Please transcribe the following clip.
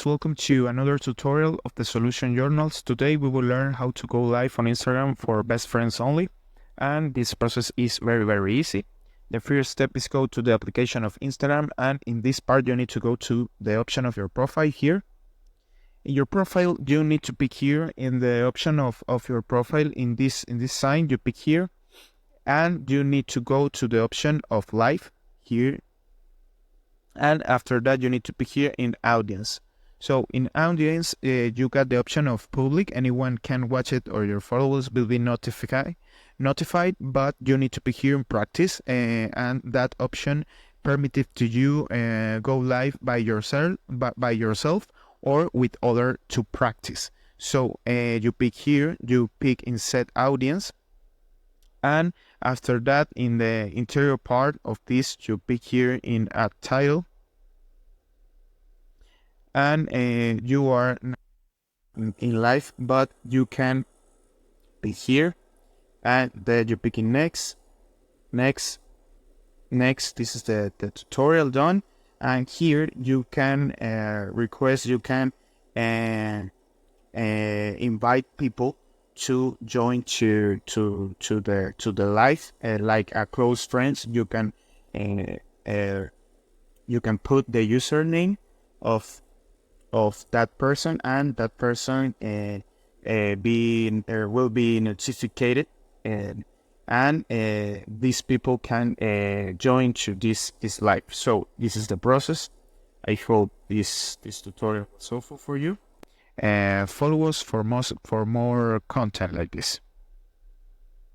guys, welcome to another tutorial of the Solution Journals. Today we will learn how to go live on Instagram for best friends only, and this process is very easy. The first step is go to the application of Instagram, and in this part you need to go to the option of your profile here. In your profile you need to pick here in the option of your profile in this sign you pick here, and you need to go to the option of live here. And after that, you need to pick here in audience. So in audience, you got the option of public. Anyone can watch it or your followers will be notified. But you need to pick here in practice, and that option permitted to you go live by yourself or with other to practice. So you pick here, you pick in set audience, and after that, in the interior part of this, you pick here in add title, and you are in live, but you can pick here, and then you pick in next. This is the tutorial done, and here you can request, you can invite people to join to the live, like a close friends. You can put the username of that person, and that person will be notified, and these people can join to this live. So this is the process. I hope this tutorial was helpful for you. Follow us for more content like this.